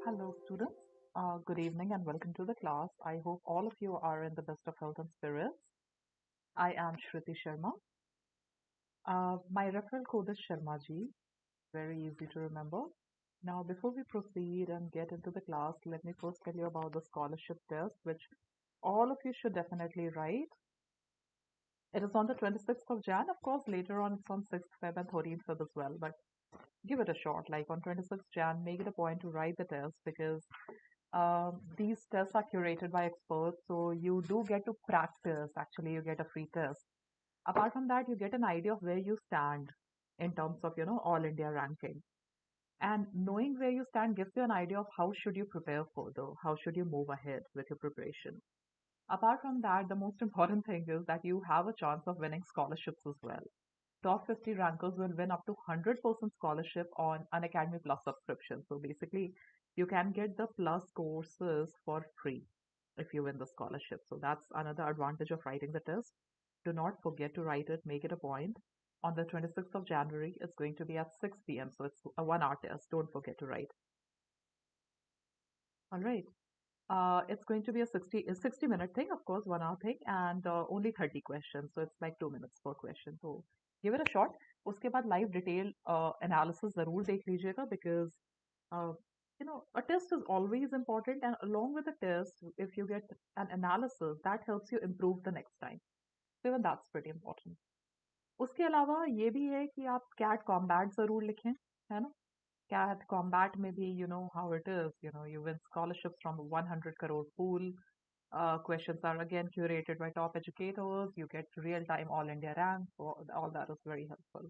Hello, students. Good evening and welcome to the class. I hope all of you are in the best of health and spirits. I am Shriti Sharma. My referral code is Sharma ji. Very easy to remember. Now, before we proceed and get into the class, let me first tell you about the scholarship test, which all of you should definitely write. It is on the 26th of Jan. Of course, later on it's on 6th Feb and 13th Feb as well. But give it a shot. Like on 26th Jan, make it a point to write the test because these tests are curated by experts, so you do get to practice. Actually, you get a free test. Apart from that, you get an idea of where you stand in terms of, all India ranking. And knowing where you stand gives you an idea of how should you prepare further, how should you move ahead with your preparation. Apart from that, the most important thing is that you have a chance of winning scholarships as well. Top 50 rankers will win up to 100% scholarship on Unacademy Plus subscription. So basically, you can get the plus courses for free if you win the scholarship. So that's another advantage of writing the test. Do not forget to write it, make it a point. On the 26th of January, it's going to be at 6 p.m. So it's a 1 hour test. Don't forget to write. All right. It's going to be a 60-minute thing, of course, 1 hour thing, and only 30 questions. So it's like 2 minutes per question. So give it a shot. उसके बाद live detail analysis ज़रूर देख लीजिएगा because uh, a test is always important, and along with the test, if you get an analysis, that helps you improve the next time. So even that's pretty important. उसके अलावा ये भी है कि आप CAT combat ज़रूर लिखें, है ना? CAT combat में भी how it is, you win scholarships from a 100 crore pool. Questions are again curated by top educators. You get real-time all India rank. All that is very helpful.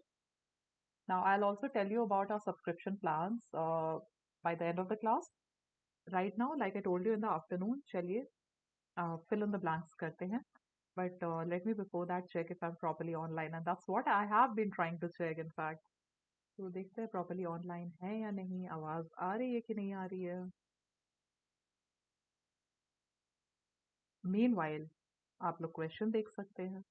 Now, I'll also tell you about our subscription plans by the end of the class. Right now, like I told you in the afternoon, चलिए fill in the blanks करते हैं. But let me before that check if I'm properly online, and that's what I have been trying to check. In fact, तो देखते हैं properly online है या नहीं, आवाज आ रही है कि नहीं आ रही है. Meanwhile, आप लोग क्वेश्चन देख सकते हैं.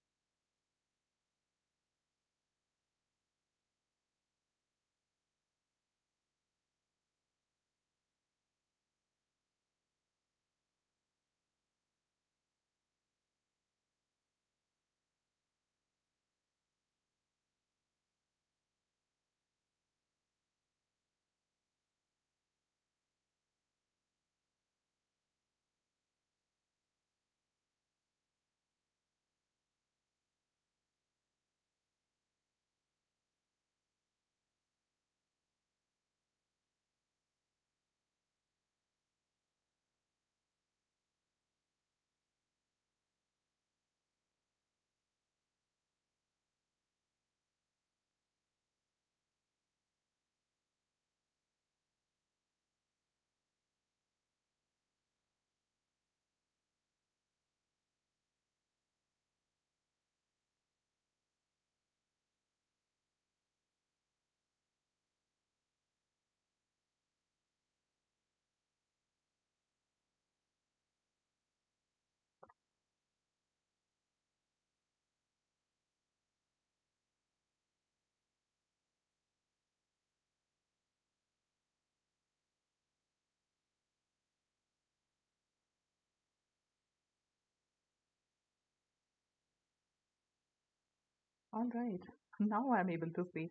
All right. Now I'm able to see.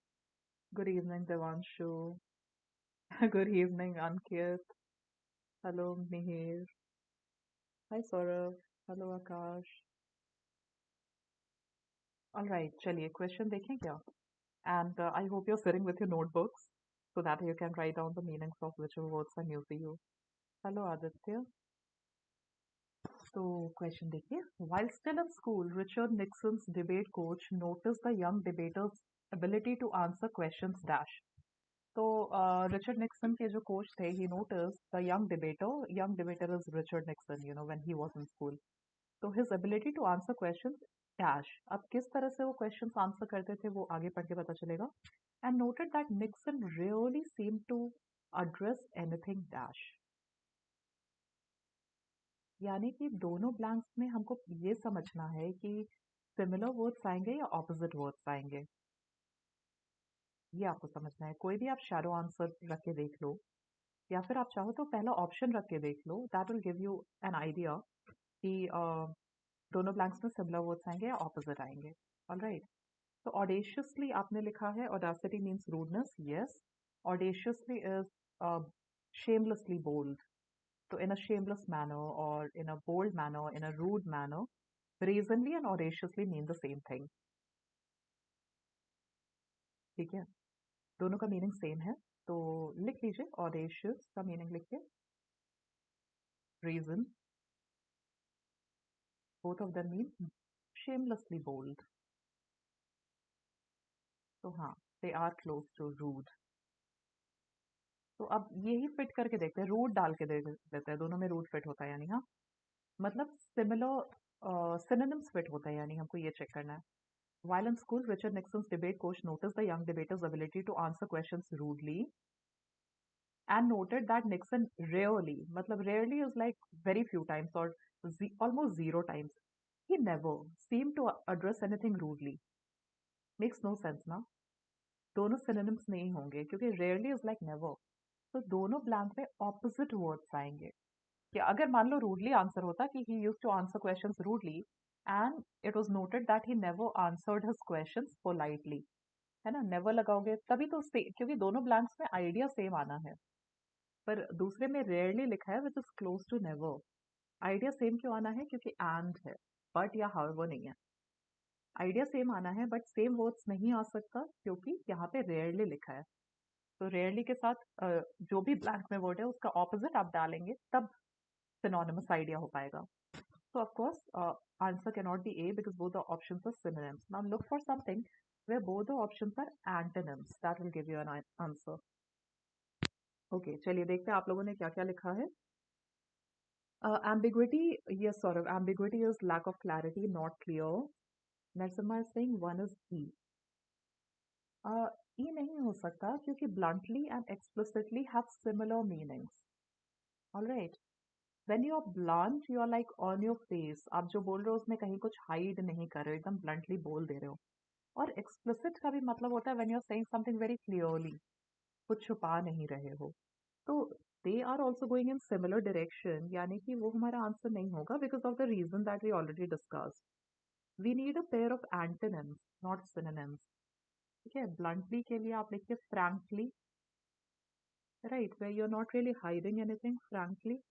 Good evening, Devanshu. Good evening, Ankit. Hello, Mihir. Hi, Saurav. Hello, Akash. All right, चलिए question देखें क्या? And I hope you're sitting with your notebooks so that you can write down the meanings of whichever words are new to you. Hello, Aditya. So, question देखिए. While still in school, Richard Nixon's debate coach noticed the young debater's ability to answer questions dash. So, Richard Nixon के जो coach थे, he noticed the young debater. Young debater is Richard Nixon, when he was in school. So his ability to answer questions dash. अब किस तरह से वो questions answer करते थे वो आगे पढ़ के पता चलेगा. And noted that Nixon really seemed to address anything dash. यानी कि दोनों ब्लैंक्स में हमको ये समझना है कि सिमिलर वर्ड्स आएंगे या ऑपोजिट वर्ड्स आएंगे. ये आपको समझना है. कोई भी आप शैडो आंसर रख के देख लो. या फिर आप चाहो तो पहला ऑप्शन रख के देख लो, that will give you an idea कि दोनों ब्लैंक्स में सिमिलर वर्ड्स आएंगे या ऑपोजिट आएंगे. ऑलराइट. तो ऑडेशियसली आपने लिखा है, audacity means rudeness. Yes, audaciously is shamelessly bold. So in a shameless manner or in a bold manner, in a rude manner, brazenly and audaciously mean the same thing. ठीक है, दोनों का meaning same है. तो लिख लीजिए, audacious का meaning लिखिए, brazen. Both of them mean shamelessly bold. तो हाँ, they are close to rude. तो अब यही फिट करके देखते हैं, रूड डाल के देते हैं, दोनों में रूड फिट होता है यानी, हाँ मतलब सिमिलर सिनोनिम्स फिट होता है यानी हमको ये चेक करना है. While in school, Richard Nixon's debate coach noticed the young debater's ability to answer questions rudely and noted that Nixon rarely, matlab rarely is like very few times or almost zero times, he never seemed to address anything rudely. Makes no sense ना. दोनों synonyms नहीं होंगे क्योंकि rarely is like never. तो दोनों blank में opposite words आएंगे. कि अगर मान लो rudely आंसर होता कि he used to answer questions rudely and it was noted that he never answered his questions politely. है ना, नेवर लगाओगे तभी तो क्योंकि दोनों ब्लैंक्स में आइडिया सेम आना है, पर दूसरे में रेयरली लिखा है which is close to never. Idea same क्यों आना है, क्योंकि एंड है, बट या हाउएवर नहीं है. आइडिया सेम आना है बट सेम वर्ड्स नहीं आ सकता क्योंकि यहाँ पे रेयरली लिखा है. तो रेयरली के साथ जो भी ब्लैंक में वर्ड है उसका ऑपोजिट आप डालेंगे तब सिनोनिमस आइडिया हो पाएगा. So of course, answer cannot be A because both the options are synonyms. Now look for something where both the options are antonyms. That will give you an answer. Okay, चलिए देखते हैं आप लोगों ने क्या क्या लिखा है. Ambiguity, yes, sort of. Ambiguity is lack of clarity, not clear. Narsima is saying one is E. E नहीं हो सकता क्योंकि bluntly and explicitly have similar meanings. All right. When you are blunt, you are like on your face. आप जो बोल रहे हो उसमें कहीं कुछ hide नहीं कर रहे हो, एकदम bluntly बोल दे रहे हो. और explicit का भी मतलब होता है when you are saying something very clearly, कुछ छुपा नहीं रहे हो. तो they are also going in similar direction, यानी कि वो हमारा आंसर नहीं होगा because of the reason that we already discussed. We need a pair of antonyms, not synonyms. ठीक है, bluntly के लिए आप लिखिए frankly, right, where you're not really hiding anything, frankly.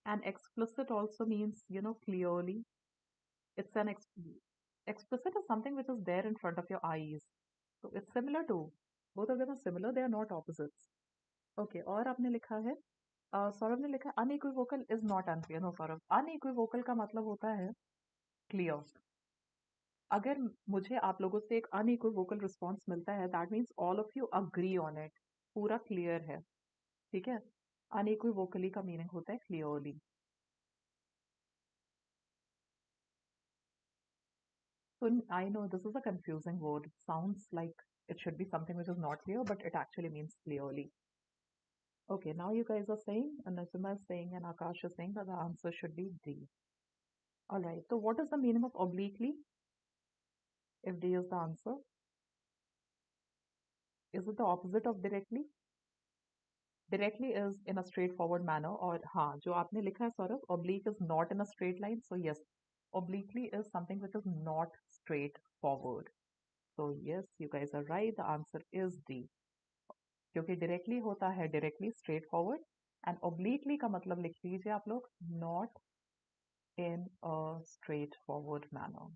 And explicit also means, you know, clearly. It's an explicit is something which is there in front of your eyes. So it's similar to, both of them are similar, they are not opposites. Okay, और आपने लिखा है, सौरभ ने लिखा unequivocal is not unclear. No Saurabh, unequivocal का मतलब होता है clear. अगर मुझे आप लोगों से एक unequivocal response मिलता है, that means all of you agree on it. पूरा clear है, ठीक है. unequivocally का meaning होता है clearly. So I know this is a confusing word. It sounds like it should be something which is not clear, but it actually means clearly. Okay, now you guys are saying, and Nazima is saying, and Akash is saying that the answer should be D. Alright, so what is the meaning of obliquely? If D is the answer, is it the opposite of directly? Directly is in a straightforward manner, or हाँ, जो आपने लिखा है Saurabh, oblique is not in a straight line. So yes, obliquely is something which is not straightforward. So yes, you guys are right. The answer is D. क्योंकि directly होता है directly straight forward and obliquely का मतलब लिख लीजिए आप लोग, not in a straight forward manner,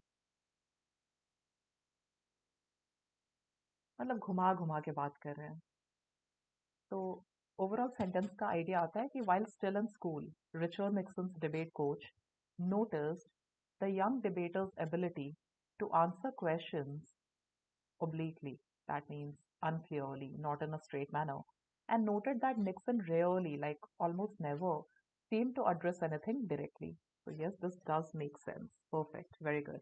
मतलब घुमा घुमा के बात कर रहे हैं. तो ओवरऑल सेंटेंस का आइडिया आता है कि while still in school, Richard Nixon's debate coach noticed the young debater's ability to answer questions obliquely, that means unclearly, not in a straight manner, and noted that Nixon rarely, like almost never, seemed to address anything directly. So yes, this does make sense. Perfect. Very good.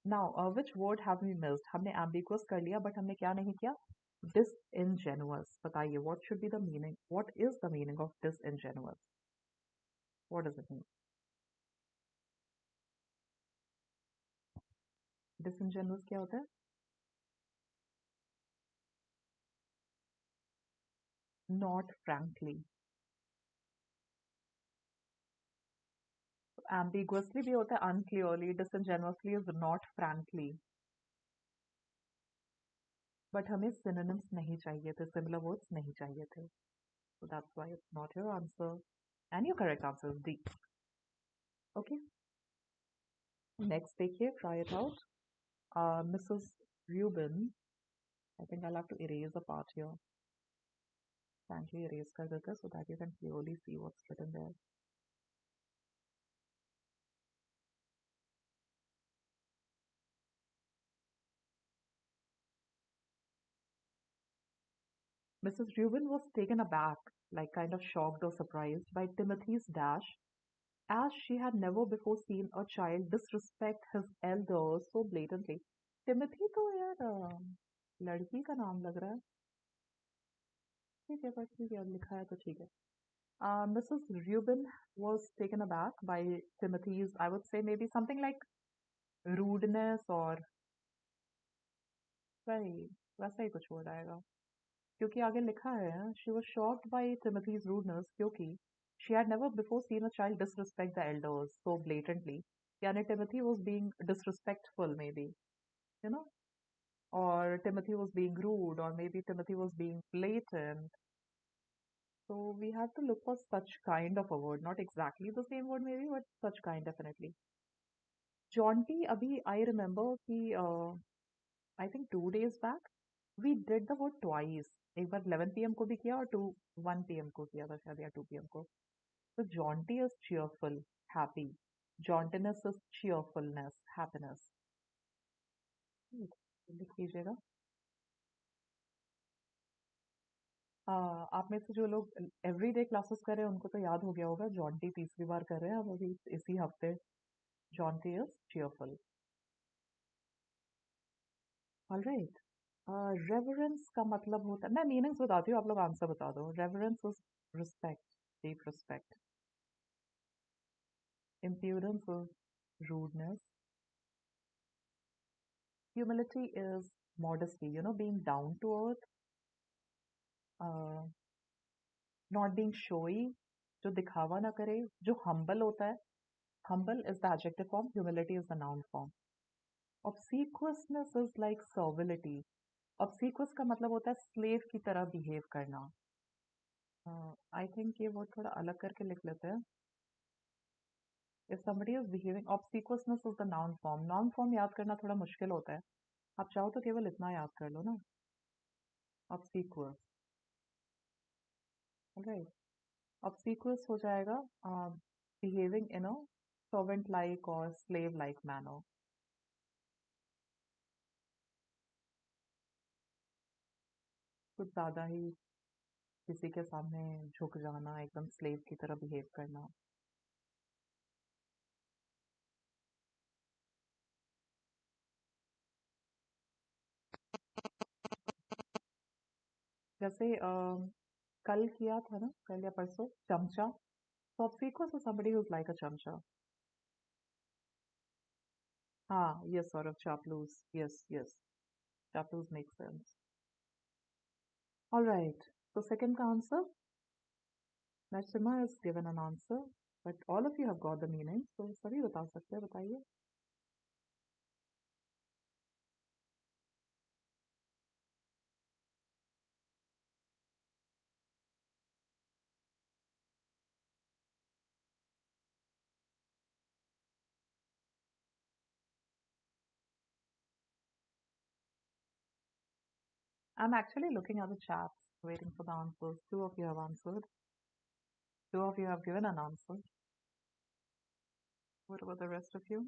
Now, which word have we missed? हमने ambiguous कर लिया, but हमने क्या नहीं किया? Disingenuous. बताइए, what should be the meaning? What is the meaning of disingenuous? What does it mean? Disingenuous क्या होता है? not frankly. Ambiguously भी होता है, unclearly, disingenuously is not frankly. But हमें synonyms नहीं चाहिए थे, similar words नहीं चाहिए थे. So that's why it's not your answer. And your correct answer is D. Okay. Next देखिए, try it out. Mrs. Rubin, I think I'll have to erase a part here. Kindly erase कर देते so that you can clearly see what's written there. Mrs. Rubin was taken aback, like kind of shocked or surprised, by Timothy's dash, as she had never before seen a child disrespect his elders so blatantly. Timothy तो यार लड़की का नाम लग रहा है. ठीक है, पर ठीक है, अब लिखा है तो ठीक है. Mrs. Rubin was taken aback by Timothy's, I would say maybe something like rudeness or वही वैसा ही कुछ हो जाएगा. क्योंकि आगे लिखा है she was shocked by Timothy's rudeness क्योंकि she had never before seen a child disrespect the elders so blatantly. यानी Timothy was being disrespectful maybe, you know, or Timothy was being rude, or maybe Timothy was being blatant. So we have to look for such kind of a word, not exactly the same word maybe, but such kind definitely. Jaunty, abhi I remember कि I think 2 days back we did the word twice. एक बार 11 p.m. को भी किया और 1 p.m. को किया था शायद या 2 p.m. को. So jaunty is cheerful, happy. Jauntiness is cheerfulness, happiness. लिख लीजिएगा. आप में से जो लोग एवरीडे क्लासेस कर रहे हैं उनको तो याद हो गया होगा. जॉन्टी तीसरी बार कर रहे हैं अब अभी इसी हफ्ते. Jonty is cheerful. Alright. Reverence का मतलब होता है, मैं मीनिंग्स बताती हूँ, आप लोग आंसर बता दो. Reverence is respect, deep respect. Impudence is rudeness. Humility is modesty, you know, being down to earth, uh, not being showy, जो दिखावा ना करे, जो humble होता है. Humble is the adjective form, humility is the noun form. Obsequiousness is like servility. Obsequious का मतलब होता है slave की तरह behave करना. I think ये word थोड़ा अलग करके लिख लेते हैं. If somebody is behaving, obsequiousness is the noun form. Noun form याद करना थोड़ा मुश्किल होता है. आप चाहो तो केवल इतना याद कर लो ना. Obsequious. Alright. Obsequious हो जाएगा behaving in a servant-like or slave-like manner. कुछ ज़्यादा ही किसी के सामने झुक जाना, एकदम slave की तरह behave करना. जैसे कल किया था ना, कल या परसों, चमचा. So obsequious is somebody who's like a chamcha. हाँ, yes, sort of chaplus. Yes, yes. Chaplus makes sense. All right. So second answer, Nashima has given an answer, but all of you have got the meaning. So सभी बता सकते हैं, बताइए. I'm actually looking at the chats, waiting for the answers. Two of you have answered. Two of you have given an answer. What about the rest of you?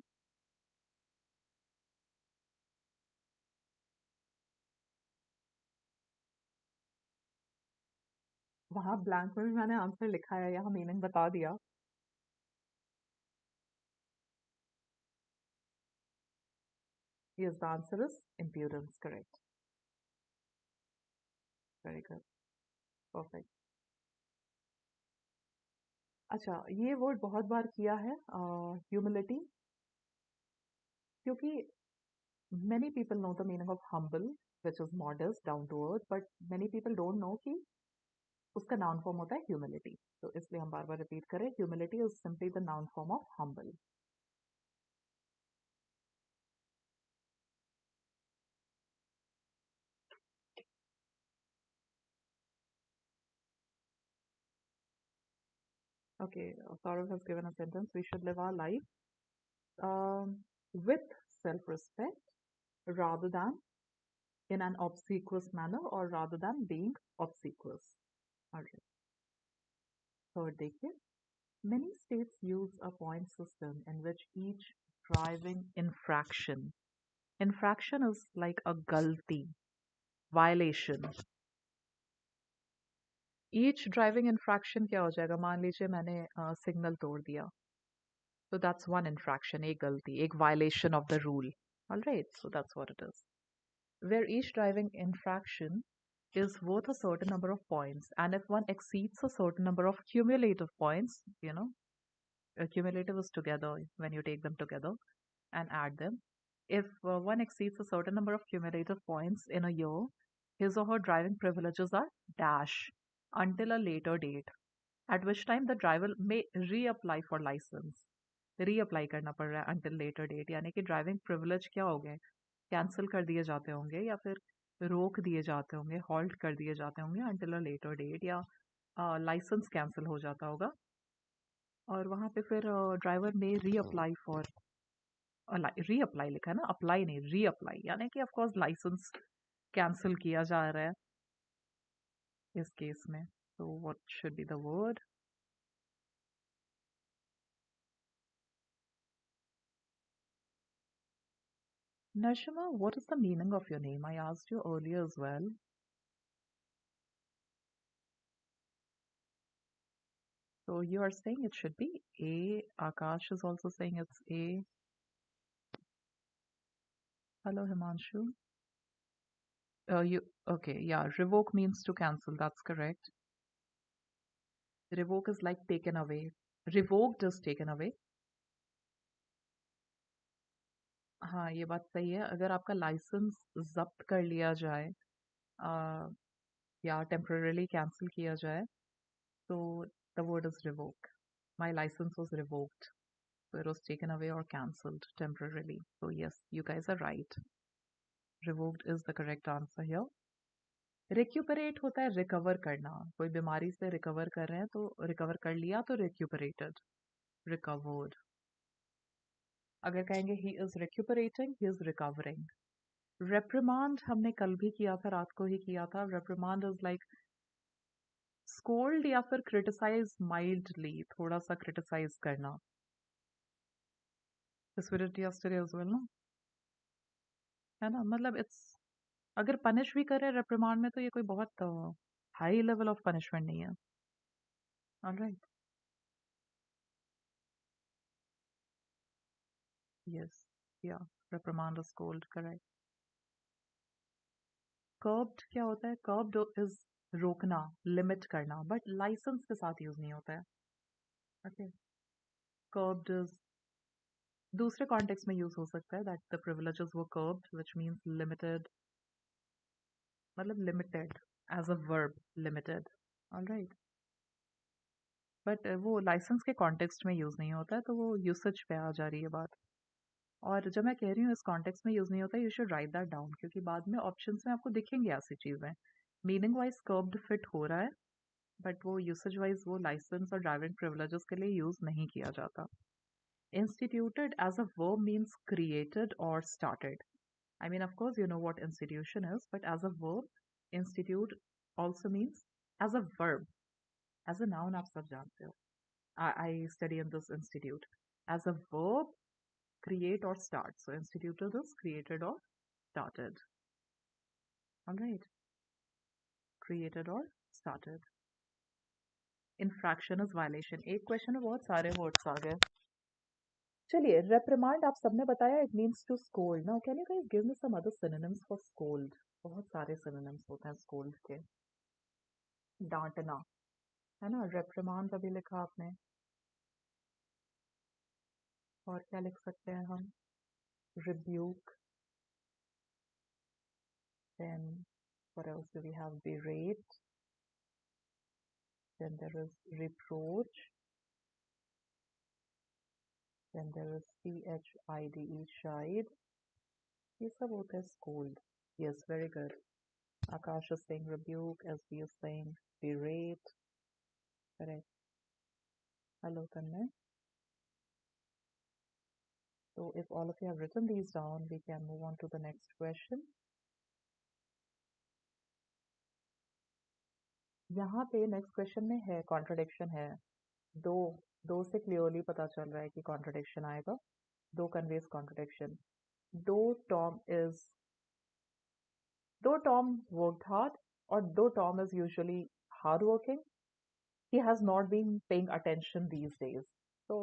वहाँ blank में भी मैंने answer लिखा है, यहाँ मीनिंग बता दिया. Yes, the answer is impudence. Correct. Very good. Perfect. अच्छा, ये वर्ड बहुत बार किया है, ह्यूमिलिटी. क्योंकि many people know the meaning of humble, which is modest, down to earth, but many people don't know कि उसका नाउन फॉर्म होता है ह्यूमिलिटी, तो इसलिए हम बार बार रिपीट करें, humility is simply the noun form of humble. Okay, Saurav has given a sentence. We should live our life with self-respect rather than in an obsequious manner or rather than being obsequious. All right. Third, देखिए. Many states use a point system in which each driving infraction is like a galti, violation. Each driving infraction क्या हो जाएगा? मान लीजिए मैंने signal तोड़ दिया, so that's one infraction, एक गलती, एक violation of the rule. All right, so that's what it is. Where each driving infraction is worth a certain number of points, and if one exceeds a certain number of cumulative points, cumulative is together when you take them together and add them. If one exceeds a certain number of cumulative points in a year, his or her driving privileges are dash until a later date, at which time the driver may reapply for license. Reapply करना पड़ रहा है until later date, यानी कि driving privilege क्या हो गए, cancel कर दिए जाते होंगे या फिर रोक दिए जाते होंगे, हॉल्ट कर दिए जाते होंगे until a later date, या लाइसेंस कैंसिल हो जाता होगा और वहाँ पे फिर ड्राइवर में रीअप्लाई फॉर, रीअप्लाई लिखा है ना, अप्लाई नहीं, रीअप्लाई, यानी कि ऑफ कोर्स लाइसेंस कैंसिल किया जा रहा है इस केस में. तो what should be the word? Nashima, what is the meaning of your name? I asked you earlier as well. So you are saying it should be A. Akash is also saying it's A. Hello, Himanshu. You okay? Yeah, revoke means to cancel. That's correct. Revoke is like taken away. Revoked is taken away. हाँ, ये बात सही है. अगर आपका licence जब्त कर लिया जाए या टेम्पररीली कैंसिल किया जाए, तो the word is revoke. My license was revoked. So it was taken away or cancelled temporarily. So yes, you guys are right. Revoked is the correct answer here. Recuperate होता है recover करना, कोई बीमारी से recover कर रहे हैं तो रिकवर कर लिया तो रिक्यूपरेटेड, रिकवर्ड. अगर कहेंगे he is recuperating, he is recovering. Reprimand हमने कल भी किया था, रात को ही किया था. रेप्रिमांड इज लाइक स्कोल्ड या फिर क्रिटिसाइज माइल्डली, थोड़ा सा क्रिटिसाइज करना. This we did yesterday as well ना, है ना. मतलब इट्स, अगर पनिश भी करें रेप्रिमांड में तो ये कोई बहुत हाई लेवल ऑफ पनिशमेंट नहीं है. ऑलराइट. यस, या reprimand is cold, correct. Curbed क्या होता है? कर्ब्ड इज रोकना, लिमिट करना, बट लाइसेंस के साथ यूज नहीं होता है. ओके. कर्ब्ड इज दूसरे कॉन्टेक्स्ट में यूज हो सकता है, that the privileges were curbed, which means limited, मतलब limited as a verb, limited. Alright. But वो लाइसेंस के कॉन्टेक्स्ट में यूज नहीं होता है, तो वो यूसेज पे आ जा रही है बात. और जब मैं कह रही हूँ इस कॉन्टेक्स्ट में यूज नहीं होता, you should write that down, क्योंकि बाद में ऑप्शंस में आपको दिखेंगे ऐसी चीजें. मीनिंग वाइज कर्ब्ड फिट हो रहा है, बट वो यूसेज वाइज वो लाइसेंस और ड्राइविंग प्रिविलेजेस के लिए यूज नहीं किया जाता. Instituted as a verb means created or started. I mean, of course, you know what institution is, but as a verb, institute also means as a verb. As a noun, आप सब जानते हो. I study in this institute. As a verb, create or start. So instituted is created or started. All right. Created or started. Infraction is violation. एक question में बहुत सारे words आ गए. चलिए, reprimand आप सबने बताया, it means to scold. Now can you guys give me some other synonyms for scold? बहुत सारे synonyms होते हैं scold के. डांटना, है ना. reprimand अभी लिखा आपने, और क्या लिख सकते हैं हम? rebuke. Then what else do we have? berate. then there is reproach, then there is chide, chide. ये सब होता है scold. Yes, very good. Akash is saying rebuke, SB is saying berate. Correct. Hello, Tanmay. So if all of you have written these down, we can move on to the next question. यहाँ पे next question में है contradiction है दो दो से clearly पता चल रहा है कि कॉन्ट्रडिक्शन आएगा दो कन्वेज कॉन्ट्रडिक्शन दो टॉम इज दो टॉम वर्कड हार्ड और दो Tom is usually hard working he has not been paying attention these days. So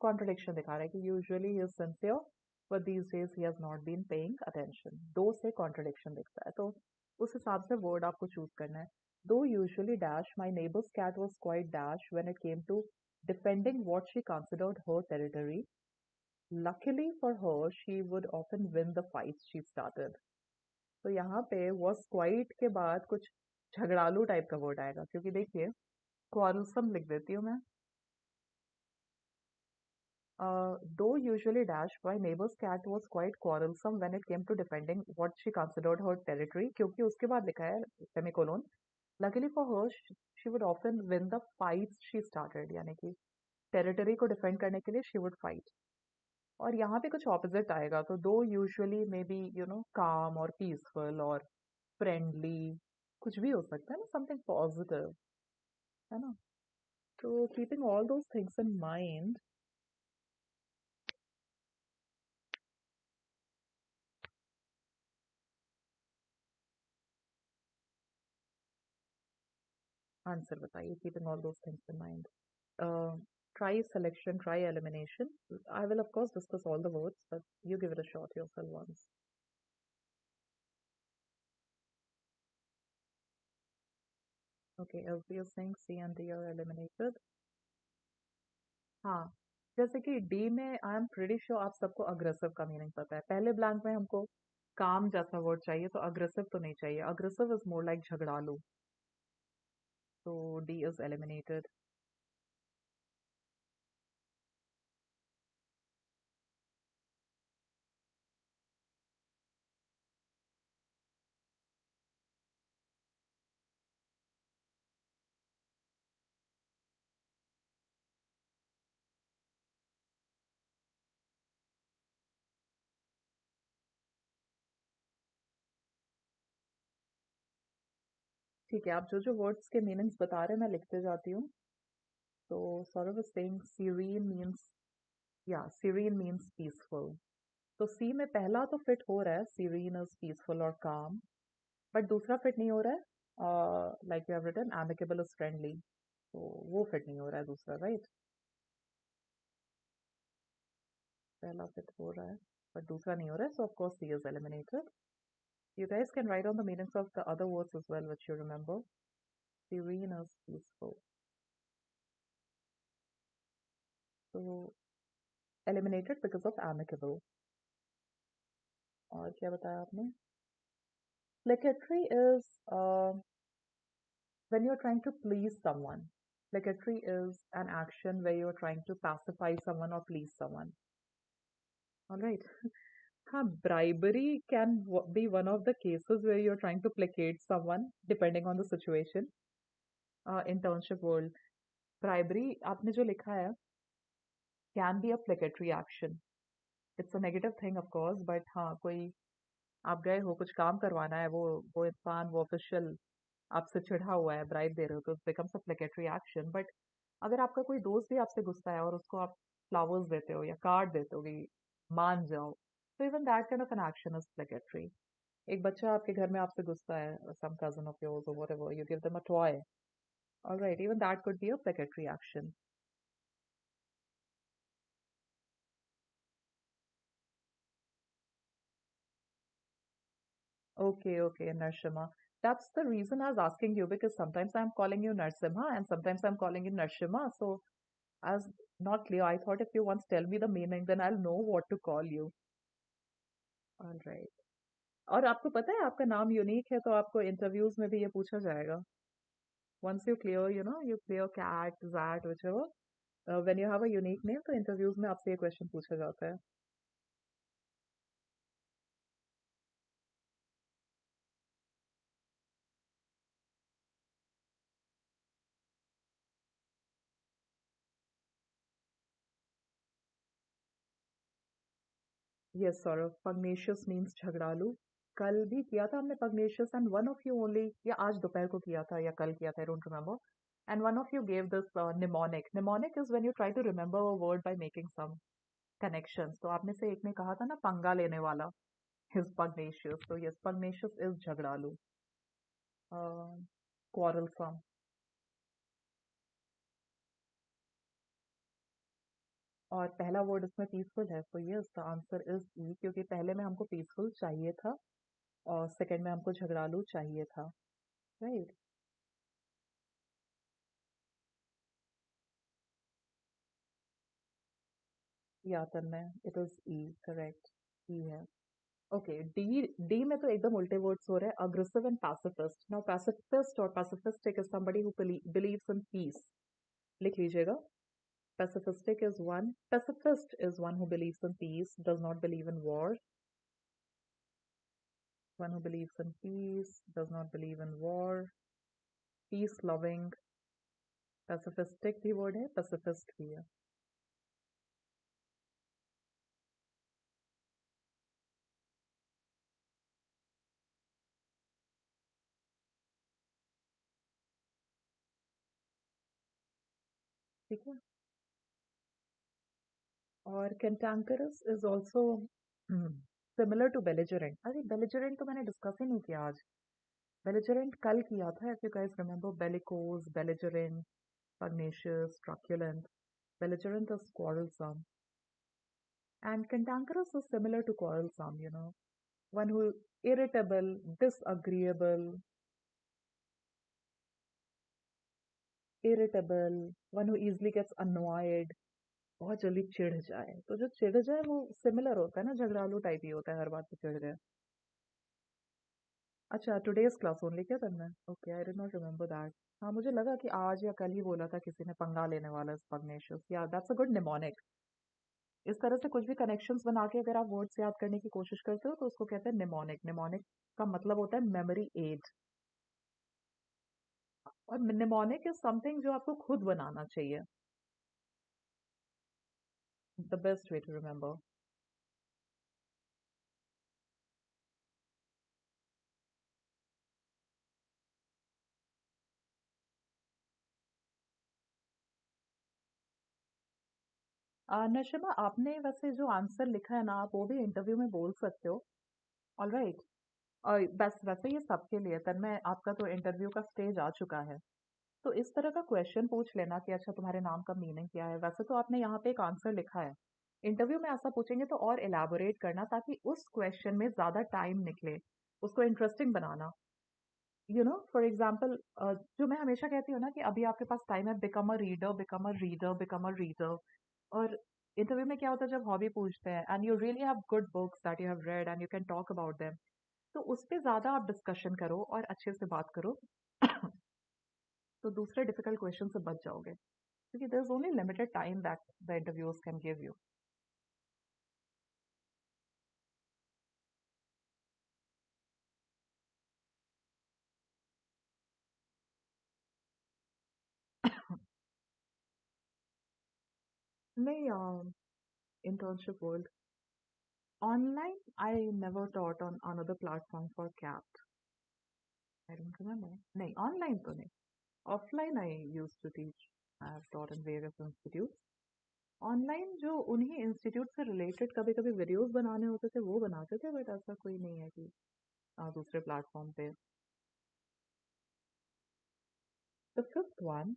contradiction दिखा रहा है कि usually he is sincere, but these days he has not been paying attention. दो से contradiction दिखता है तो उस हिसाब से word आपको choose करना है. Though usually dash, my neighbor's cat was quite dash when it came to defending what she considered her territory. Luckily for her, she would often win the fights she started. तो यहाँ पे was quite के बाद कुछ झगड़ालू type का word आएगा क्योंकि देखिए quarrelsome लिख देती हूँ मैं though usually dash my neighbor's cat was quite quarrelsome when it came to defending what she considered her territory क्योंकि उसके बाद लिखा है semicolon luckily for her she would often win the fights she started यानी कि territory को defend करने के लिए she would fight और यहाँ पे कुछ opposite आएगा तो though usually maybe you know calm और peaceful और friendly कुछ भी हो सकता है ना something positive है ना so keeping all those things in mind answer बताइए keeping all those things in mind. Uh, try selection, try elimination. I will of course discuss all the words, but you give it a shot yourself once. Okay, as we are saying, C and D are eliminated. हाँ जैसे कि D में I am pretty sure आप सबको aggressive का meaning पता है पहले ब्लैंक में हमको काम जैसा वर्ड चाहिए तो अग्रेसिव तो नहीं चाहिए अग्रेसिव इज मोर लाइक झगड़ालू तो D is eliminated. ठीक है आप जो जो वर्ड्स के मीनिंग्स बता रहे हैं मैं लिखते जाती हूँ तो Saurabh is saying serene means yeah serene means peaceful तो सी में पहला तो फिट हो रहा है serene is peaceful और calm बट दूसरा फिट नहीं हो रहा है like you have written amicable is friendly तो वो फिट नहीं हो रहा है दूसरा राइट पहला फिट हो रहा है बट दूसरा नहीं हो रहा है so of course C is eliminated you guys can write on the meanings of the other words as well which you remember serene is peaceful so eliminated because of amicable और क्या बताया आपने placatory is when you're trying to please someone. Placatory is an action where you're trying to pacify someone or please someone. All right. Huh, bribery can be one of the cases where you're trying to placate someone, depending on the situation. Internship world. Bribery, आपने जो लिखा है, can be a placatory action. It's a negative thing, of course, but हाँ, कोई आप गए हो कुछ काम करवाना है वो इंसान वो ऑफिशियल आपसे चिढ़ा हुआ है ब्राइब दे रहे हो तो it becomes a placatory action but अगर आपका कोई दोस्त भी आपसे गुस्सा है और उसको आप फ्लावर्स देते हो या कार्ड देते हो कि मान जाओ तो even that kind of an action is placatory एक बच्चा आपके घर में आपसे गुस्सा है सम कजन ऑफ योर्स और whatever you give them a toy alright even that could be a placatory action okay Narshima that's the reason I was asking you because sometimes I'm calling you Narsimha and sometimes I'm calling you Narshima so as not clear. I thought if you once tell me the meaning, then I'll know what to call you. All right. और आपको पता है आपका नाम unique है तो आपको interviews में भी ये पूछा जाएगा Once you clear, you clear cat, zat, whichever. When you have a unique name, तो interviews में आपसे ये question पूछा जाता है. Yes, सौरभ. Pugnacious means झगड़ालू. कल भी किया था हमने pugnacious and one of you only, या आज दोपहर को किया था या कल किया था, I don't remember. And one of you gave this mnemonic. Mnemonic is when you try to remember a word by making some connections. तो आप में से एक ने कहा था ना पंगा लेने वाला is pugnacious. So yes, pugnacious is झगड़ालू. Uh, Quarrelsome. और पहला वर्ड इसमें पीसफुल है, तो यस द आंसर इज ई, क्योंकि पहले में हमको पीसफुल चाहिए था और सेकंड में हमको झगड़ालू चाहिए था. राइट. या तन्मय, इट इज ई. करेक्ट. ई है. ओके. डी. डी में तो एकदम उल्टे वर्ड्स हो रहे हैं, aggressive and pacifist. Now pacifist और pacifistic is somebody who believes in peace. लिख लीजिएगा. Pacifistic is one. Pacifist is one who believes in peace, does not believe in war. One who believes in peace, does not believe in war. Peace loving. Pacifistic भी word है, pacifist भी है. ठीक है. और cantankerous is also similar to belligerent. अरे belligerent तो मैंने डिस्कस ही नहीं किया आज. Belligerent कल किया था, if you guys remember. Bellicose, belligerent, pugnacious, truculent. Belligerent is quarrelsome. And cantankerous is similar to quarrelsome. One who irritable, disagreeable, one who easily gets annoyed, बहुत जल्दी चिढ़ जाए. तो जो चिढ़ जाए वो सिमिलर होता है ना, झगड़ालू टाइप ही होता है, हर बात पे चिढ़ जाए. अच्छा, टुडेज क्लास ओनली क्या करना है? Okay, I did not remember that. हाँ, मुझे लगा कि आज या कल ही बोला था किसी ने पंगा लेने वाला इस पग्नेशियस. या दैट्स अ गुड निमोनिक. इस तरह से कुछ भी कनेक्शंस बना के अगर आप वर्ड्स याद करने की कोशिश करते हो तो उसको कहते हैं निमोनिक. निमोनिक का मतलब होता है मेमोरी एड. और निमोनिक इज समथिंग जो आपको खुद बनाना चाहिए. The best way to remember. Nashima, आपने वैसे जो आंसर लिखा है ना, आप वो भी इंटरव्यू में बोल सकते हो. All right. और बस वैसे ये सबके लिए तन्मय, आपका तो इंटरव्यू का स्टेज आ चुका है. तो इस तरह का क्वेश्चन पूछ लेना कि अच्छा तुम्हारे नाम का मीनिंग क्या है. वैसे तो आपने यहाँ पे एक आंसर लिखा है. इंटरव्यू में ऐसा पूछेंगे तो और एलैबोरेट करना, ताकि उस क्वेश्चन में ज्यादा टाइम निकले. उसको इंटरेस्टिंग बनाना. फॉर एग्जाम्पल, जो मैं हमेशा कहती हूँ ना कि अभी आपके पास टाइम है, become a reader, become a reader, become a reader. और इंटरव्यू में क्या होता है, जब हॉबी पूछते हैं and you really have good books that you have read and you can talk about them, तो उस पे ज्यादा आप डिस्कशन करो और अच्छे से बात करो. तो दूसरे डिफिकल्ट क्वेश्चन से बच जाओगे, क्योंकि there is only limited time that the interviews can give you. नहीं. Internship world online I never taught on another platform for CAT. I don't remember. नहीं, ऑनलाइन तो नहीं. Offline I use to teach. I have taught in various institute. Online जो उन्हीं institute से related कभी कभी videos बनाने होते थे वो बनाते थे, बट ऐसा कोई नहीं है कि दूसरे प्लेटफॉर्म पे. The fifth one.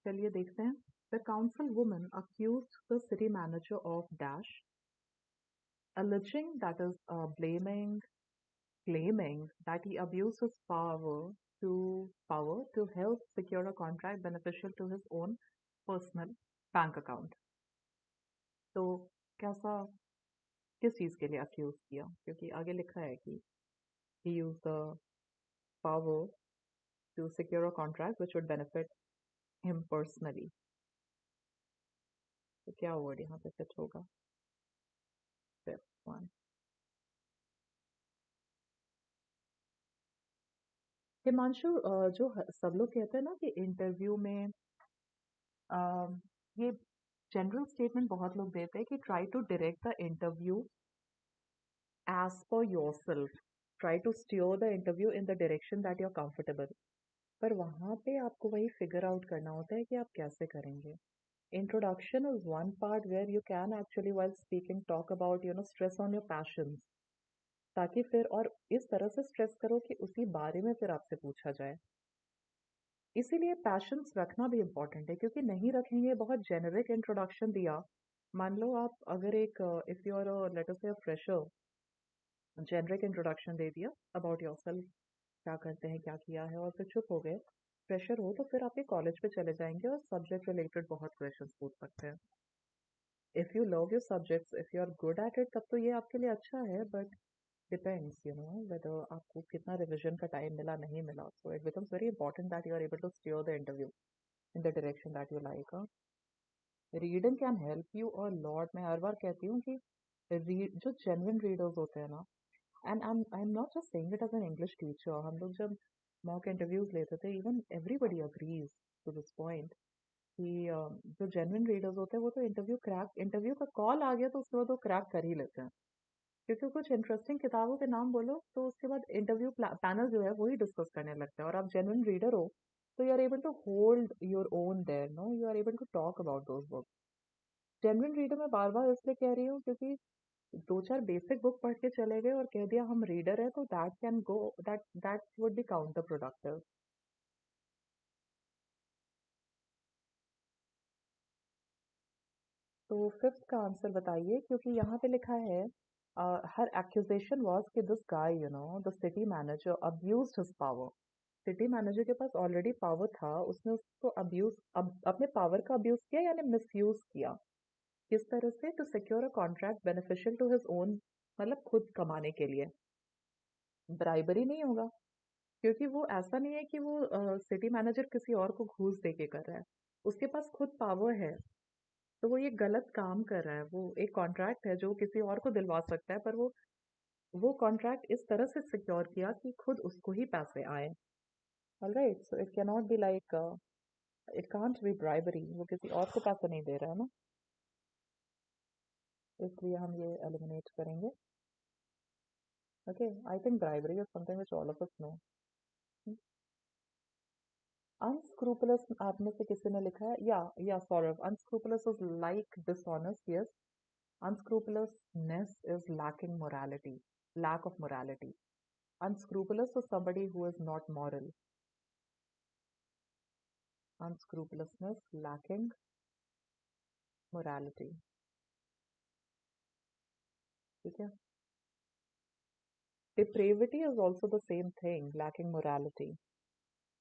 चलिए देखते हैं. The council woman accuse the city manager of dash, alleging that is claiming that he abused his power to help secure a contract beneficial to his own personal bank account. तो कैसा, किस चीज के लिए accused किया? क्योंकि आगे लिखा है कि he used the power to secure a contract which would benefit him personally. तो क्या वर्ड यहाँ पे फिट होगा? Fifth one. हिमांशु, जो सब लोग कहते हैं ना कि इंटरव्यू में ये जनरल स्टेटमेंट बहुत लोग देते हैं कि try to direct the interview as per yourself, try to steer the interview in the direction that you are comfortable. पर वहाँ पे आपको वही फिगर आउट करना होता है कि आप कैसे करेंगे. Introduction is one part where you can actually while speaking talk about stress on your passions, ताकि फिर और इस तरह से स्ट्रेस करो कि उसी बारे में फिर आपसे पूछा जाए. इसीलिए पैशंस रखना भी इम्पोर्टेंट है, क्योंकि नहीं रखेंगे, बहुत जेनरिक इंट्रोडक्शन दिया. मान लो आप अगर एक if you are let us say fresher, generic introduction दे दिया अबाउट योरसेल्फ, क्या करते हैं, क्या किया है, और फिर चुप हो गए. फ्रेशर हो तो फिर आपके कॉलेज पे चले जाएंगे और सब्जेक्ट रिलेटेड बहुत क्वेश्चंस पूछ सकते हैं. If you love your subjects, if you are good at it, तब तो ये आपके लिए अच्छा है. बट डिपेंड्स वेदर आपको कितना रिविजन का टाइम मिला, नहीं मिला. So it becomes very important that you are able to steer the interview in the direction that you like. Reading can help you a lot. मैं हर बार कहती हूँ कि जो जेन्युइन रीडर्स होते हैं ना, and I am not just saying it as an English teacher. हम लोग जब मॉक इंटरव्यूज लेते थे, even everybody agrees to this point कि जो जेन्युइन रीडर्स होते हैं वो तो इंटरव्यू का कॉल आ गया तो उसके बाद वो क्रैक कर ही लेते हैं. क्योंकि कुछ इंटरेस्टिंग किताबों के नाम बोलो तो उसके बाद इंटरव्यू पैनल जो है वही डिस्कस करने लगता है. और आप जेन्युइन रीडर हो तो you are able to hold your own there, no, you are able to talk about those books. Genuine reader मैं बार बार इसलिए कह रही हूँ क्योंकि दो चार बेसिक बुक पढ़ के चले गए और कह दिया हम रीडर है, तो that can go, that would be counter productive. तो फिफ्थ का आंसर बताइए, क्योंकि यहाँ पे लिखा है हर एक्यूजेशन वाज कि this guy the city manager abused his power. City manager के पास ऑलरेडी पावर था, उसने उसको अपने पावर का अब्यूज किया यानी मिसयूज किया. किस तरह से? To secure a contract beneficial to his own, मतलब खुद कमाने के लिए. ब्राइबरी नहीं होगा, क्योंकि वो ऐसा नहीं है कि वो सिटी मैनेजर किसी और को घूस दे के कर रहा है. उसके पास खुद पावर है, तो वो ये गलत काम कर रहा है. वो एक कॉन्ट्रैक्ट है जो किसी और को दिलवा सकता है, पर वो कॉन्ट्रैक्ट इस तरह से सिक्योर किया कि खुद उसको ही पैसे आए. Alright, so it can not be like, it can't be bribery. वो किसी और को पैसा नहीं दे रहा है ना, इसलिए हम ये एलिमिनेट करेंगे. Okay, I think bribery is something which all of us know. अनस्क्रूपुलस आप में से किसी ने लिखा है, या Saurabh. अनस्क्रूपुलस is like dishonest. Yes, unscrupulousness is lacking morality, lack of morality. Unscrupulous is somebody who is not moral. Unscrupulousness, lacking morality. ठीक है. Depravity is also the same thing, lacking morality.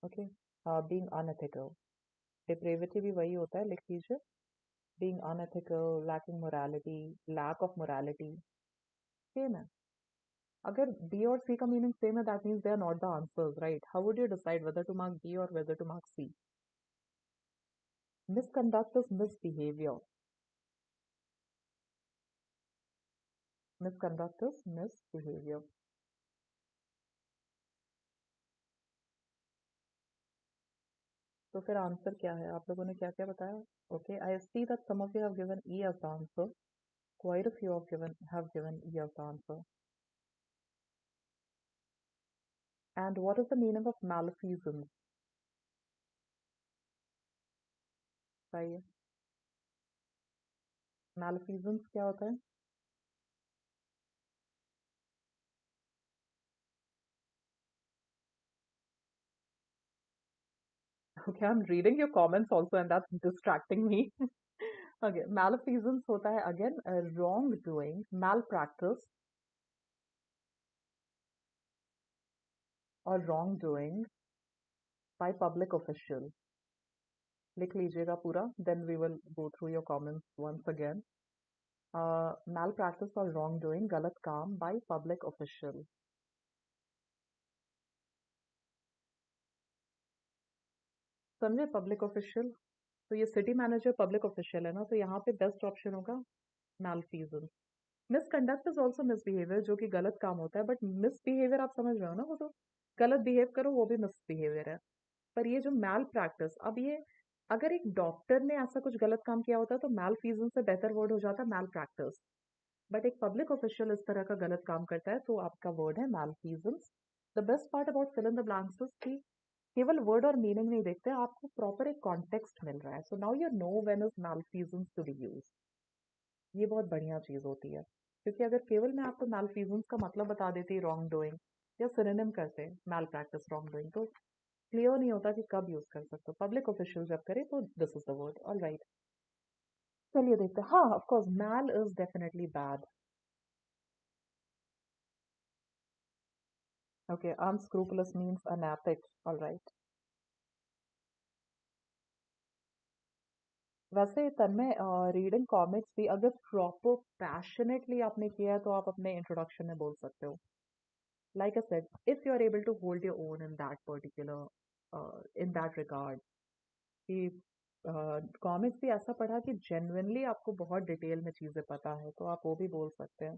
Okay. Being unethical. Depravity भी वही होता है, लिख लीजिए. Being unethical, lacking morality, lack of morality. Same है. अगर B और C का मीनिंग सेम है, that means they are not the answers, right? How would you decide whether to mark B or whether to mark C? Misconduct is misbehavior. Misconduct is misbehavior. तो फिर answer क्या है? आप लोगों ने क्या क्या बताया? Okay, I see that some of you have given E as the answer. Quite a few have given E as the answer. And what is the meaning of malfeasance? बताइए. Malfeasance क्या होता है? Okay, I'm reading your comments also and that's distracting me. Okay, malfeasance होता है again wrongdoing, malpractice or wrongdoing by public official. लिख लीजिएगा पूरा, then we will go through your comments once again. Malpractice or wrongdoing, गलत काम by public official. समझे public official? तो ये सिटी मैनेजर पब्लिक ऑफिशियल है ना, तो यहाँ पे बेस्ट ऑप्शन होगा malfeasance. Misconduct is also misbehaviour, जो कि गलत काम होता है, बट मिसबिहेवियर आप समझ रहे हो ना, वो तो गलत बिहेव करो वो भी मिसबिहेवियर है. पर ये जो मैल प्रैक्टिस, अब ये अगर एक डॉक्टर ने ऐसा कुछ गलत काम किया होता तो मैलफीजेंस से बेटर वर्ड हो जाता मैल प्रैक्टिस. बट एक पब्लिक ऑफिशियल इस तरह का गलत काम करता है तो आपका वर्ड है malfeasance. The best part about fill in the blanks is कि केवल वर्ड और मीनिंग नहीं देखते, आपको प्रॉपर एक कॉन्टेक्स्ट मिल रहा है. So now you know when is malfeasance to be use. ये बहुत बढ़िया चीज होती है, क्योंकि अगर केवल मैं आपको मैलफीजेंस का मतलब बता देती रॉन्ग डूइंग या सिनोनिम करते मैल प्रैक्टिस रॉन्ग डूइंग, तो क्लियर नहीं होता कि कब यूज कर सकते हो. पब्लिक ऑफिशियल जब करे तो this is the word. All right, चलिए देखते हैं. हाँ, of course mal is definitely bad. Okay, unscrupulous means unethic. All right. वैसे तन्मय, रीडिंग कॉमिक्स भी अगर प्रॉपर पैशनेटली आपने किया है तो आप अपने इंट्रोडक्शन में बोल सकते हो. Like I said, if you are able to hold your own in that particular in that regard, कि कॉमिक्स भी ऐसा पढ़ा कि जेन्युइनली आपको बहुत डिटेल में चीज़ें पता है, तो आप वो भी बोल सकते हैं.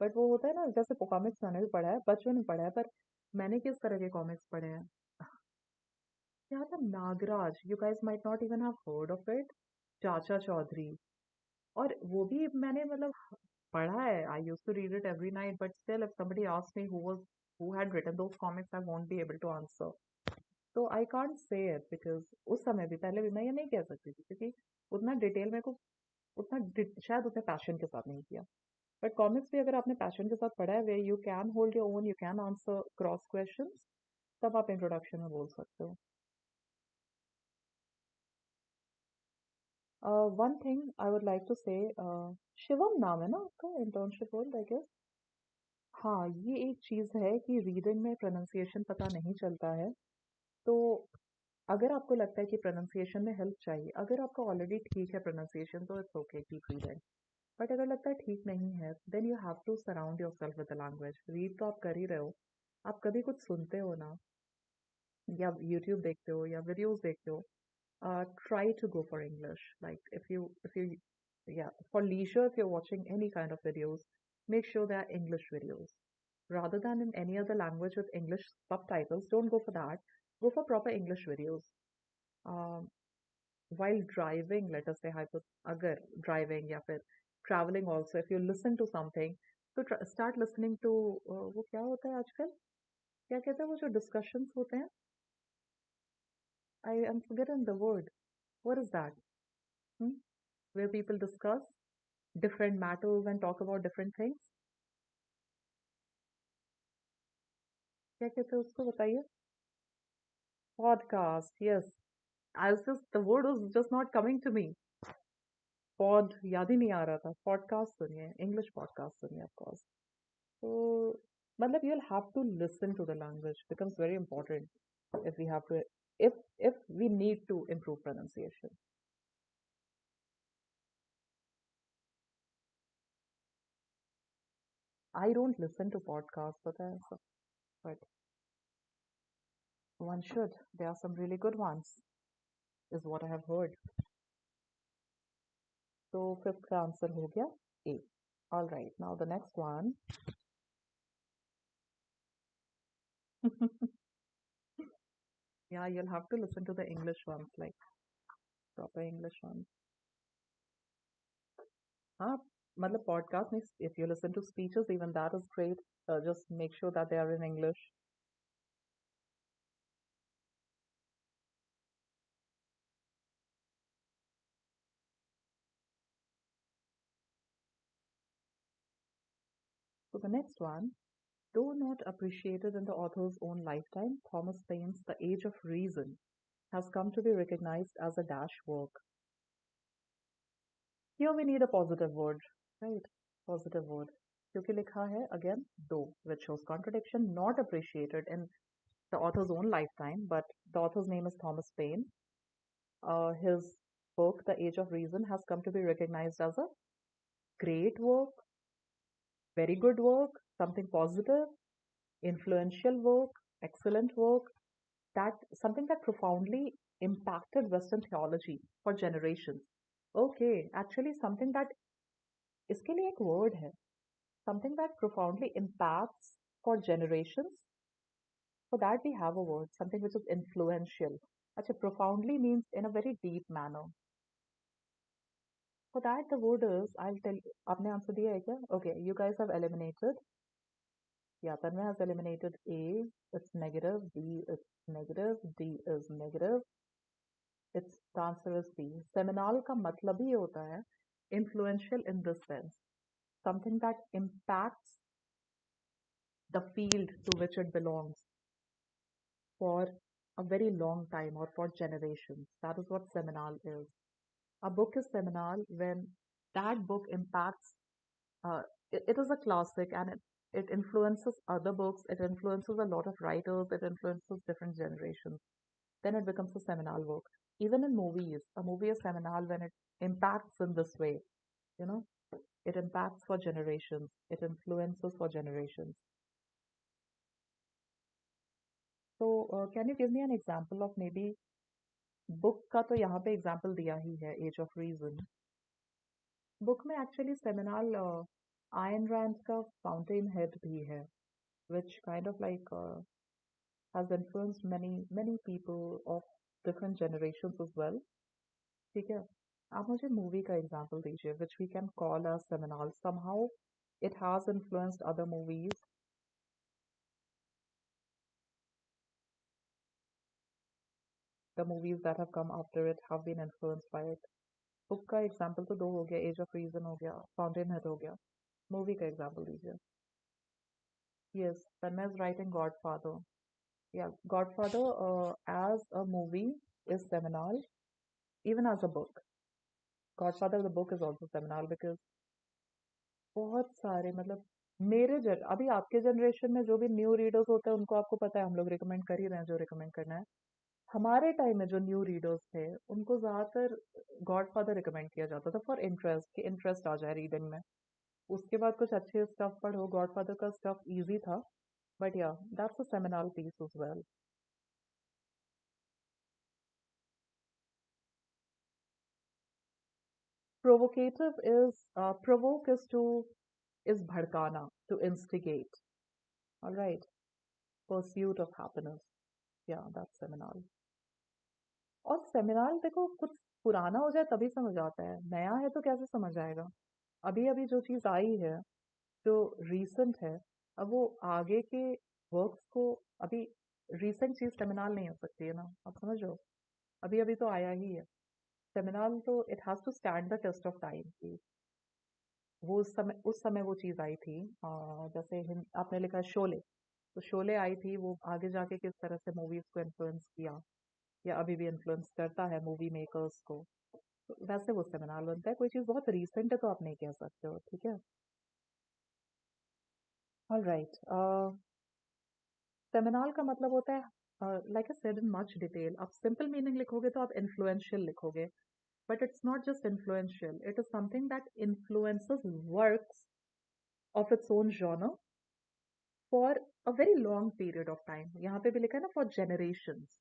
बट वो होता है ना, जैसे कॉमिक्स मैंने भी पढ़ा है, बचपन में पढ़ा है, पर मैंने किस तरह के कॉमिक्स पढ़े हैं. क्या था, Nagraj, you guys might not even have heard of it. Chacha Chaudhary. और वो भी मैंने मतलब पढ़ा है. I use to read it every night, but still if somebody asked me who had written those comics, I won't be able to answer. तो I can't say it because उस समय भी, पहले भी मैं ये नहीं कह सकती थी, क्योंकि उतना डिटेल मेरे को शायद उतने पैशन के साथ नहीं किया. बट कॉमिक्स भी अगर आपने पैशन के साथ पढ़ा है, way you can hold your own, you can answer cross questions, तब आप इंट्रोडक्शन में बोल सकते हो. One thing I would like to say, Shivam नाम है ना आपका इंटर्नशिप रोल, आई गेस. हाँ, ये एक चीज़ है कि रीडिंग में प्रोनाउंसिएशन पता नहीं चलता है. तो अगर आपको लगता है कि प्रोनाउंसिएशन में हेल्प चाहिए, अगर आपका ऑलरेडी ठीक है प्रोनाउंसिएशन, तो it's okay, keep reading. But अगर लगता है ठीक नहीं है, then you have to surround yourself with the language. Read तो आप कर ही रहे हो, आप कभी कुछ सुनते हो ना, या यूट्यूब देखते हो या वीडियोस देखते हो, try to go for English. Like if you yeah, for leisure, if you're watching any kind of videos, make sure they are English videos rather than in any other language with English subtitles. Don't go for that. Go for proper English videos. um, while driving, let us say agar driving या फिर traveling also, if you listen to something, तो start listening to वो क्या होता है आजकल, क्या कहते हैं वो जो discussions होते हैं, I am forgetting the word. What is that? Hmm? Where people discuss different matters and talk about different things. क्या कहते हैं उसको, बताइए. Podcast, yes. I was just, the word was just not coming to me. Pod याद ही नहीं आ रहा था. Podcast सुनिए, English podcast सुनिए, of course. तो मतलब you'll have to listen to the language, becomes very important if we have to, if we need to improve pronunciation. I don't listen to podcasts, पता है सब, but one should. There are some really good ones, is what I have heard. So fifth का answer हो गया A. All right, now the next one. Yeah, you'll have to listen to the English ones, like proper English ones. हाँ, मतलब podcast में, if you listen to speeches, even that is great. Just make sure that they are in English. So the next one, though not appreciated in the author's own lifetime, Thomas Paine's The Age of Reason has come to be recognized as a dash work. Here we need a positive word, right? Positive word. क्योंकि लिखा है again though, which shows contradiction, not appreciated in the author's own lifetime, but the author's name is Thomas Paine. His book, The Age of Reason, has come to be recognized as a great work, very good work, something positive, influential work, excellent work, that something that profoundly impacted Western theology for generations. Okay, actually something that इसके लिए एक word है. Something that profoundly impacts for generations. For that we have a word, something which is influential. Achha, profoundly means in a very deep manner. For that the word is, I'll tell you, आपने answer दिया है क्या? Okay, you guys have eliminated. Yeah, Tanmay has eliminated A, it's negative, B is negative, D is negative. It's the answer is B. Seminal का मतलब ही होता है influential in this sense, something that impacts the field to which it belongs for a very long time or for generations. That is what seminal is. A book is seminal when that book impacts, it is a classic and it influences other books, it influences a lot of writers, it influences different generations. Then it becomes a seminal work. Even in movies, a movie is seminal when it impacts in this way, you know, it impacts for generations, it influences for generations. So, can you give me an example of maybe book का तो यहाँ पे example दिया ही है, Age of Reason. Book में actually seminal Ayn Rand का Fountainhead भी है, which kind of like has influenced many people of different generations as well. ठीक है, आप मुझे मूवी का एग्जांपल दीजिए which we can call as seminal. Somehow it has influenced other movies. The movies that have come after it have been influenced by it. Book का example तो दो हो गया, एज ऑफ रीजन हो गया, fountain head हो गया. Movie का एग्जाम्पल दीजिए. Yes, Tanmay is writing godfather. Yeah, Godfather as a movie is seminal, even as a book. Godfather the book is also seminal because बहुत सारे मतलब अभी आपके जनरेशन में जो भी न्यू रीडर्स होते हैं उनको आपको पता है, हम लोग रिकमेंड कर ही रहे हैं जो रिकमेंड करना है. हमारे टाइम में जो न्यू रीडर्स थे उनको ज्यादातर गॉडफादर रिकमेंड किया जाता था फॉर इंटरेस्ट, कि इंटरेस्ट आ जाए रीडिंग में. उसके बाद कुछ अच्छे स्टफ पढ़ो. गॉडफादर का स्टफ इजी था, but yeah that's a seminal piece as well. Provocative is provoke is to is bhadkana, to instigate. All right. Pursuit of happiness. Yeah, that's seminal. और सेमिनाल देखो कुछ पुराना हो जाए तभी समझ आता है, नया है तो कैसे समझ आएगा. अभी अभी जो चीज आई है, जो रीसेंट है, अब वो आगे के वर्क्स को अभी रीसेंट चीज सेमिनाल नहीं हो सकती है ना, आप समझ रहे हो. अभी अभी तो आया ही है. सेमिनाल तो it has to stand the test of time की. वो उस समय वो चीज आई थी. जैसे आपने लिखा है शोले, तो शोले आई थी, वो आगे जाके किस तरह से मूवीज को इन्फ्लुएंस किया या अभी भी इन्फ्लुएंस करता है मूवी मेकर्स को, तो वैसे वो सेमिनाल बनता है. कोई चीज बहुत रीसेंट है तो आप नहीं कह सकते हो. ठीक है. All right. सेमिनाल का मतलब होता है, like I said in much detail, आप सिंपल मीनिंग लिखोगे तो आप इन्फ्लुएंशियल लिखोगे, but it's not just influential, it is something that influences works of its own genre for a very long period of time. यहाँ पे भी लिखा है ना, for generations.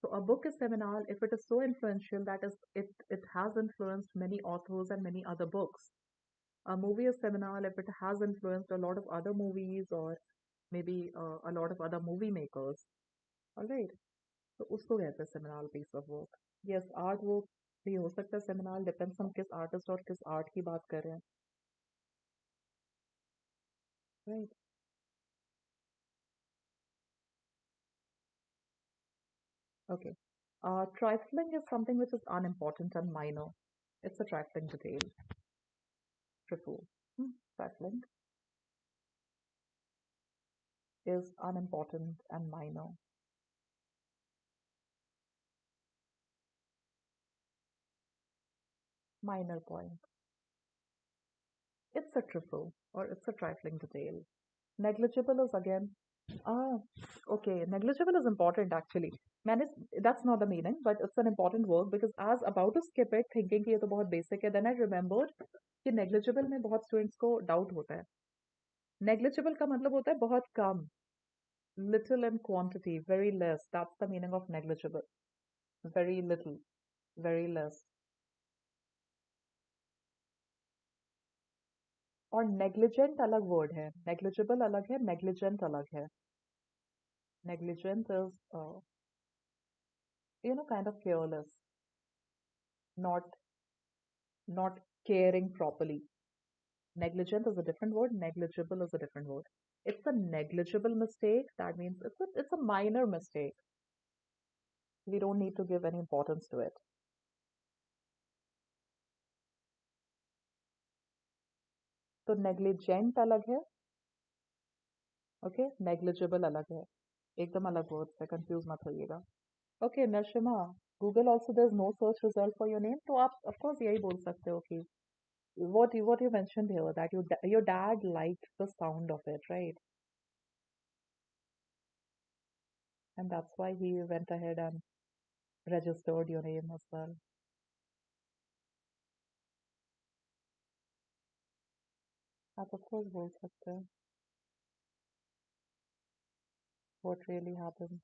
So a book is seminal if it is so influential that is it has influenced many authors and many other books. A movie is seminal if it has influenced a lot of other movies or maybe a lot of other movie makers. All right. तो उसको कहते हैं seminal piece of work. Yes, art work भी हो सकता है seminal, depends हम किस artist और किस art की बात कर रहे हैं. Right. Okay. Trifling is something which is unimportant and minor. It's a trifling detail. Trifle. Trifling is unimportant and minor. Minor point. It's a trifle or it's a trifling detail. Negligible is again, ah, okay. Negligible is important actually. मैंने that's not the meaning, but it's an important word because as about to skip it, thinking कि ये तो बहुत basic है, then I remembered कि negligible में बहुत students को doubt होता है. Negligible का मतलब होता है बहुत कम, little in quantity, very less. That's the meaning of negligible. very little, very less. और negligent अलग word है, negligible अलग है, negligent अलग है. Negligent is, kind of careless, not not caring properly. Negligent is a different word, negligible is a different word. It's a negligible mistake. That means it's a minor mistake. We don't need to give any importance to it. तो negligent अलग है, okay? Negligible अलग है. एकदम अलग words है, confuse मत होइएगा. Okay, Nashima, Google also there's no search result for your name. तो आप of course यही बोल सकते हो कि what you mentioned here that your dad liked the sound of it, right? And that's why he went ahead and registered your name as well. आप of course बोल सकते हैं what really happened.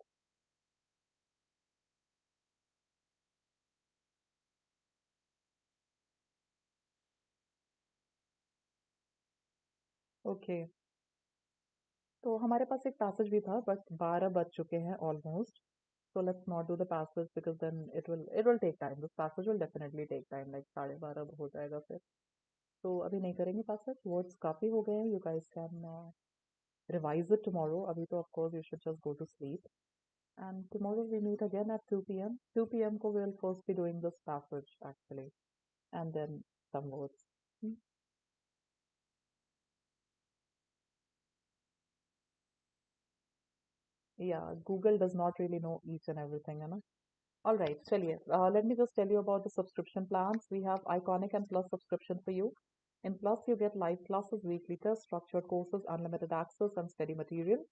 Okay. तो हमारे पास एक passage भी था but 12 बज चुके हैं almost. So let's not do the passage because then it will take time. This passage will definitely take time. Like 12:30 हो जाएगा फिर. तो अभी नहीं करेंगे passage. Words काफी हो गए हैं. You guys can revise it tomorrow. अभी तो of course you should just go to sleep. And tomorrow we meet again at 2 p.m. 2 p.m. को we'll first be doing this passage actually, and then some words. Hmm? Yeah, Google does not really know each and everything, है ना? All right, चलिए. Let me just tell you about the subscription plans. We have Iconic and Plus subscription for you. In Plus, you get live classes, weekly tests, structured courses, unlimited access, and steady material.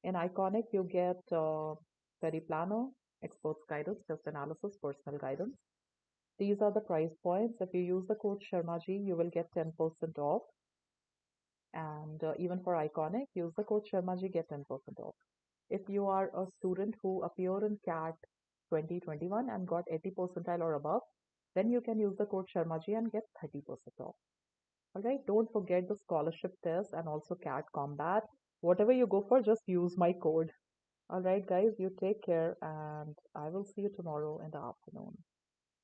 In Iconic, you get study planner, experts guidance, test analysis, personal guidance. These are the price points. If you use the code Sharmaji, you will get 10% off. And even for Iconic, use the code Sharmaji, get 10% off. If you are a student who appeared in CAT 2021 and got 80 percentile or above, then you can use the code Sharmaji and get 30% off. Alright, don't forget the scholarship test and also CAT Combat. Whatever you go for, just use my code. Alright, guys, you take care and I will see you tomorrow in the afternoon.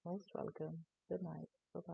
Most welcome. Good night. Bye bye.